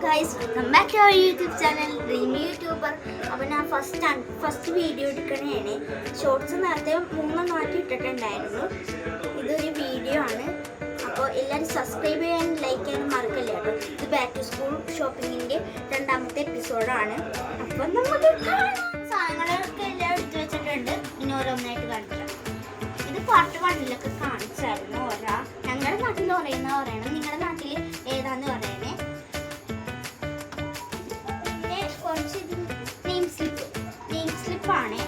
guys, welcome back to our YouTube channel, Dreamy YouTuber. അപ്പോൾ ഞാൻ first video എടുക്കണേണ്. Shorts നേരത്തെ 3 ഇട്ടിട്ടുണ്ടായിരുന്നു. ഇതൊരു വീഡിയോ ആണ്. അപ്പോൾ എല്ലാവരും സബ്സ്ക്രൈബ് ചെയ്യാനും ലൈക്ക് ചെയ്യാനും മറക്കല്ലേ കേട്ടോ. ഇത് ബാക്ക് ടു സ്കൂൾ ഷോപ്പിങ്ങിൻ്റെ 2ാമത്തെ എപ്പിസോഡാണ്. അപ്പോൾ നമുക്ക് സാധനങ്ങളൊക്കെ എല്ലാം എടുത്തു വെച്ചിട്ടുണ്ട്. ഇനി ഓരോന്നായിട്ട് കാണിക്കാം. ഇത് പാർട്ട് 1 കാണിച്ചായിരുന്നു. ഞങ്ങളുടെ നാട്ടിൽ പറയണം, നിങ്ങളുടെ നാട്ടിൽ ഏതാന്ന് പറയണേ. കുറച്ച് നെയിം സ്ലിപ്പാണ്.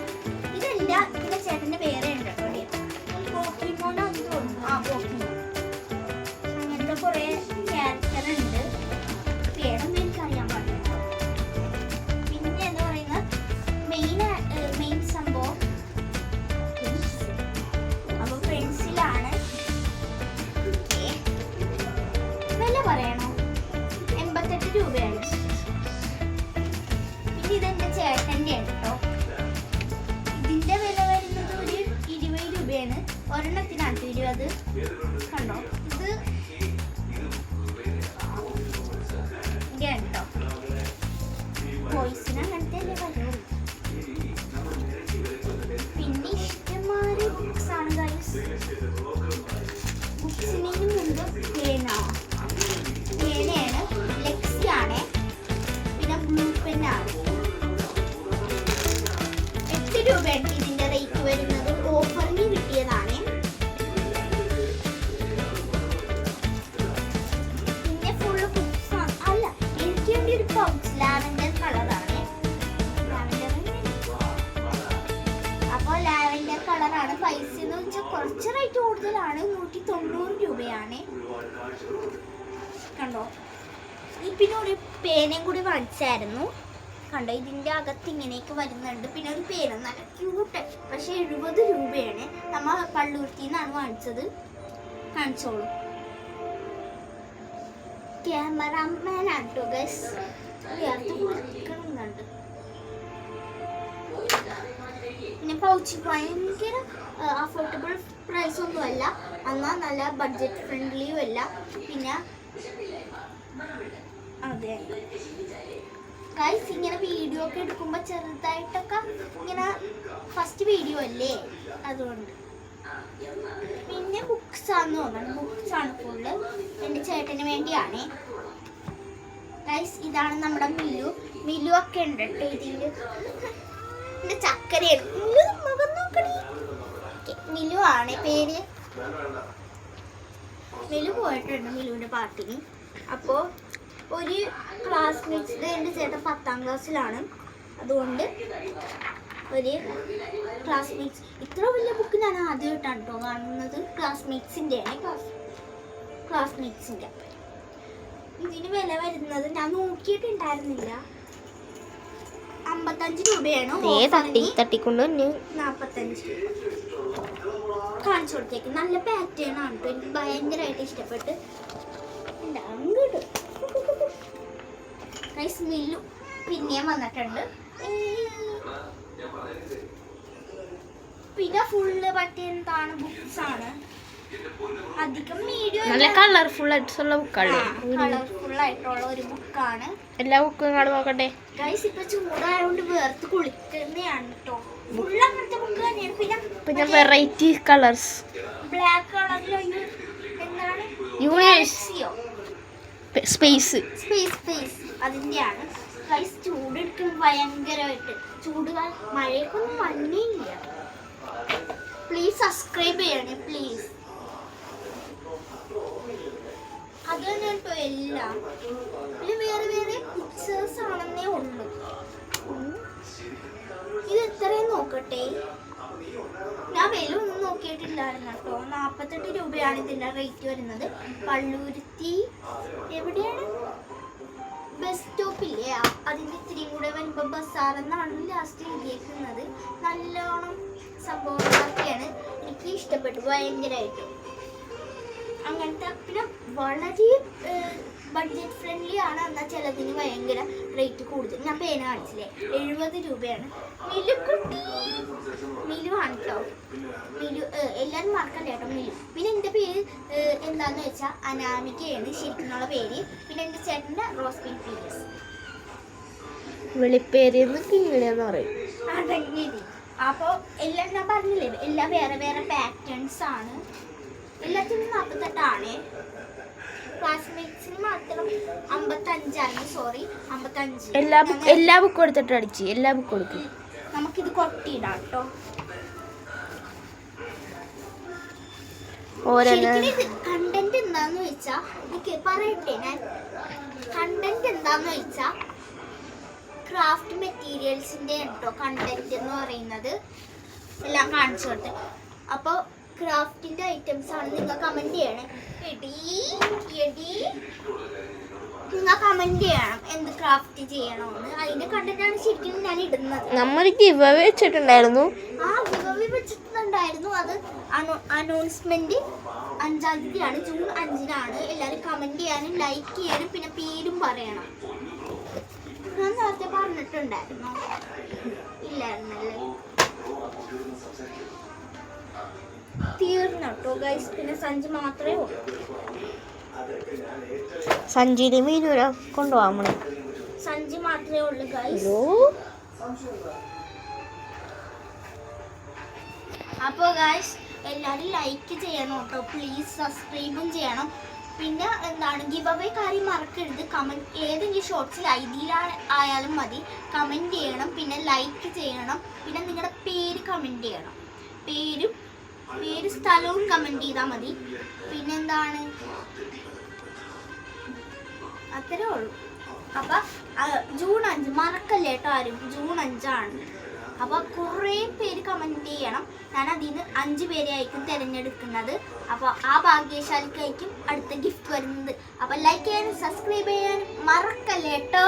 ഇതെല്ലാം ഇതിൻ്റെ ചേട്ടൻ്റെ പേരെ ഉണ്ട് കേട്ടോ. പോക്കിമോനാന്ന് തോന്നുന്നു. പോക്കിമോൻ അങ്ങനത്തെ കുറേ ക്യാരക്ടറുണ്ട്. പേരൊന്നും എനിക്കറിയാൻ പാടില്ല. പിന്നെ എന്താ പറയുന്നത് മെയിൻ സംഭവം അപ്പോൾ പെൻസിലാണ്. വില പറയണോ? 88 രൂപയാണ്. ഇതെന്റെ ചേട്ടൻ്റെ കേട്ടോ. ഇതിന്റെ വില വരുന്നത് ഒരു 20 രൂപയാണ്. ഒരെണ്ണത്തിനാണ് 20. കണ്ടോ, ഇത് കേട്ടോ. വോയിസിന് അങ്ങനത്തെ അല്ലേ വരുള്ളൂ. പിന്നെ ഇഷ്ടംമാതിരി ബുക്സ് ആണ് ഗൈസ്. ബുക്സിന് മുമ്പ് പേനയാണ്, ലെക്സിയാണ്, പിന്നെ ബ്ലൂ പെന്നാണ്. 8 രൂപയാണ് ഇതിന്റെ റേറ്റ് വരുന്നത്. ഓഫറിന് കിട്ടിയതാണ്. പിന്നെ ഫുള്ള് ബുക്സ് അല്ല, എനിക്ക് വേണ്ടി ഒരു പൗച്ച് ലാവൻഡർ കളറാണ്. അപ്പോൾ ലാവൻഡർ കളറാണ്. പൈസ എന്ന് വെച്ചാൽ കുറച്ച് റേറ്റ് കൂടുതലാണ്. 190 രൂപയാണ്. കണ്ടോ, പിന്നെ ഒരു പേനയും കൂടി വാങ്ങിച്ചായിരുന്നു. കണ്ടോ, ഇതിൻ്റെ അകത്ത് ഇങ്ങനെയൊക്കെ വരുന്നുണ്ട്. പിന്നെ ഒരു പേന നല്ല ക്യൂട്ട്. പക്ഷെ 70 രൂപയാണ്. നമ്മൾ പള്ളൂർത്തിൽ നിന്നാണ് വാങ്ങിച്ചത്. കാണിച്ചോളൂ. ക്യാമറാമാനാണ് കേട്ടോ ഗൈസ്. ഉയർത്ത് കൊടുക്കുന്നുണ്ട്. പിന്നെ പൗച്ച് ഭയങ്കര അഫോർഡബിൾ പ്രൈസ് ഒന്നും അല്ല, എന്നാൽ നല്ല ബഡ്ജറ്റ് ഫ്രണ്ട്ലിയും അല്ല. പിന്നെ അതെ ഗൈസ്, ഇങ്ങനെ വീഡിയോ ഒക്കെ എടുക്കുമ്പോൾ ചെറുതായിട്ടൊക്കെ ഇങ്ങനെ ഫസ്റ്റ് വീഡിയോ അല്ലേ, അതുകൊണ്ട്. പിന്നെ ബുക്സ് ആണെന്ന് തോന്നുന്നു. ബുക്സ് ആണ് ഫുള്ള്. എൻ്റെ ചേട്ടന് വേണ്ടിയാണ് ഗൈസ്. ഇതാണ് നമ്മുടെ മിലു ഒക്കെ ഉണ്ട് കേട്ടോ. ഇതിൽ എൻ്റെ ചക്കരയാണ്. മുഖം നോക്കണേ. മിലു ആണ് പേര്. മിലു പോയിട്ടുണ്ട് മിലുവിൻ്റെ പാർട്ടിന്. അപ്പോൾ ഒരു ക്ലാസ്മേറ്റ്സ്, എൻ്റെ ചേട്ടൻ 10ാം ക്ലാസ്സിലാണ്. അതുകൊണ്ട് ഒരു ക്ലാസ്മേറ്റ്സ്, ഇത്ര വലിയ ബുക്ക് ഞാൻ ആദ്യമായിട്ടാണ് കേട്ടോ കാണുന്നത്. ക്ലാസ്മേറ്റ്സിൻ്റെ ഇതിന് വില വരുന്നത് ഞാൻ നോക്കിയിട്ടുണ്ടായിരുന്നില്ല. 55 രൂപയാണ്. 45 കാണിച്ചു കൊടുത്തേക്ക്. നല്ല പാറ്റേൺ ആണ് കേട്ടോ. എനിക്ക് ഭയങ്കരമായിട്ട് ഇഷ്ടപ്പെട്ട് അങ്ങോട്ട് മില്ലു പിന്നെയും വന്നിട്ടുണ്ട്. പിന്നെ ഫുള്ള് പറ്റിയെന്താണ് ബുക്സ് ആണ്. അധികം മീഡിയം നല്ല കളർഫുൾ ആയിട്ടുള്ള ബുക്കാണ്. കളർഫുൾ ആയിട്ടുള്ള ഒരു ബുക്കാണ്. എല്ലാ ബുക്കും നോക്കട്ടെ ഗൈസ്. ഇപ്പൊ ചൂടായതുകൊണ്ട് വേർത്ത് കുളിക്കുന്നതാണ് കേട്ടോ. ഫുൾ അങ്ങനത്തെ ബുക്ക് തന്നെയാണ്. പിന്നെ വെറൈറ്റി കളേഴ്സ്. ബ്ലാക്ക് കളറിലൊരു എന്താണ് യൂണിവേഴ്സിയോ സ്പേസ് അതിൻ്റെയാണ് ഗൈസ്. ചൂടെടുക്കും ഭയങ്കരമായിട്ട്. ചൂടുകാലം മഴയൊക്കൊന്നും വന്നേയില്ല. പ്ലീസ് സബ്സ്ക്രൈബ് ചെയ്യണേ പ്ലീസ്. അത് തന്നെ കേട്ടോ എല്ലാം. പിന്നെ വേറെ പിക്ചേഴ്സ് ആണെന്നേ ഉള്ളൂ. ഇത് എത്രയും നോക്കട്ടെ. ഞാൻ വില ഒന്നും നോക്കിയിട്ടില്ലായിരുന്നു കേട്ടോ. 48 രൂപയാണ് ഇതിൻ്റെ റേറ്റ് വരുന്നത്. പള്ളൂരുത്തി എവിടെയാണ്? ബസ് സ്റ്റോപ്പില്ലേ, അതിൻ്റെ ഇത്തിരിയും കൂടെ വരുമ്പോൾ ബസാറെന്നാണ് ലാസ്റ്റ് എഴുതിയേക്കുന്നത്. നല്ലോണം സംഭവങ്ങളൊക്കെയാണ്. എനിക്ക് ഇഷ്ടപ്പെട്ടു ഭയങ്കരമായിട്ട്. അങ്ങനത്തെ പിന്നെ വളരെ ബഡ്ജറ്റ് ഫ്രണ്ട്ലി ആണ്. എന്നാൽ ചിലതിന് ഭയങ്കര റേറ്റ് കൂടുതൽ. ഞാൻ പേന കാണിച്ചില്ലേ, 70 രൂപയാണ്. മിലുക്കുട്ടി മിലുവാണ് കേട്ടോ. മിലു എല്ലാവരും മറക്കല്ലേ കേട്ടോ, മിലു. പിന്നെ എൻ്റെ പേര് എന്താണെന്ന് വെച്ചാൽ അനാമികയാണ് ശരിക്കുള്ള പേര്. പിന്നെ എൻ്റെ ചേട്ടൻ്റെ റോസ്ബി പീരിയസ്. വെളിപ്പേരിന്ന് കീഴെന്ന് പറയും. അതെങ്ങനെ? അപ്പോൾ എല്ലാം ഞാൻ പറഞ്ഞില്ലേ, എല്ലാം വേറെ വേറെ പാറ്റേൺസ് ആണ്. എല്ലാത്തിനും 48 ക്ലാസ്മേറ്റ്സിന് മാത്രം 55. സോറി 55. എല്ലാ ബുക്കും എടുത്തിട്ട് അടിച്ച് എല്ലാ ബുക്കും എടുക്കും. നമുക്കിത് കൊട്ടിയിടാം കേട്ടോ. കണ്ടന്റ് എന്താന്ന് വെച്ചാ പറയട്ടെ ഞാൻ. കണ്ടന്റ് എന്താന്ന് വെച്ചാ ക്രാഫ്റ്റ് മെറ്റീരിയൽസിന്റെ കേട്ടോ കണ്ടന്റ് എന്ന് പറയുന്നത്. എല്ലാം കാണിച്ചു കൊടുത്ത്. അപ്പോൾ ക്രാഫ്റ്റിന്റെ ഐറ്റംസ് ആണ്. നിങ്ങൾ കമന്റ് ചെയ്യണം. നിങ്ങൾ കമന്റ് ചെയ്യണം എന്ത് ക്രാഫ്റ്റ് ചെയ്യണമെന്ന്. അതിന്റെ കണ്ടന്റാണ് ശരിക്കും ഞാൻ ഇടുന്നത്. നമ്മൾ ഗിവ് അവേ വെച്ചിട്ടുണ്ടായിരുന്നു. ആ ഗിവ് അവേ വെച്ചിട്ടുണ്ടായിരുന്നു. അത് അനൗൺസ്മെന്റ് 5-ാം തീയതിയാണ്, ജൂൺ 5-നാണ്. എല്ലാവരും കമന്റ് ചെയ്യാനും ലൈക്ക് ചെയ്യാനും പിന്നെ പേരും പറയണം. ഞാൻ നേരത്തെ പറഞ്ഞിട്ടുണ്ടായിരുന്നു, ഇല്ലായിരുന്നല്ലേ? തീർന്നു കേട്ടോ ഗൈസ്. പിന്നെ സഞ്ചി മാത്രമേ ഉള്ളൂ. സഞ്ചിയിലെ മീനൂര കൊണ്ടുപോകാൻ. സഞ്ചി മാത്രമേ ഉള്ളൂ ഗൈസ്. അപ്പോൾ ഗൈസ് എല്ലാവരും ലൈക്ക് ചെയ്യണം കേട്ടോ, പ്ലീസ്. സബ്സ്ക്രൈബും ചെയ്യണം. പിന്നെ എന്താണ് ഗിവ് അവേ കാര്യം മറക്കരുത്. കമൻറ്റ് ഏതെങ്കിലും ഷോർട്സിൽ ആയാലും മതി, കമൻറ്റ് ചെയ്യണം. പിന്നെ ലൈക്ക് ചെയ്യണം. പിന്നെ നിങ്ങളുടെ പേര് കമൻറ്റ് ചെയ്യണം. പേര് സ്ഥലവും കമൻറ്റ് ചെയ്താൽ മതി. പിന്നെന്താണ്, അത്രേ ഉള്ളൂ. അപ്പം ജൂൺ 5 മറക്കല്ലേ കേട്ടോ ആരും. ജൂൺ 5-ആണ്. അപ്പോൾ കുറേ പേര് കമൻറ്റ് ചെയ്യണം. ഞാൻ അതിൽ നിന്ന് 5 പേരെ ആയിരിക്കും തിരഞ്ഞെടുക്കുന്നത്. അപ്പോൾ ആ ഭാഗ്യശാലിക്കായിരിക്കും അടുത്ത ഗിഫ്റ്റ് വരുന്നത്. അപ്പോൾ ലൈക്ക് ചെയ്യാനും സബ്സ്ക്രൈബ് ചെയ്യാനും മറക്കല്ലേ കേട്ടോ.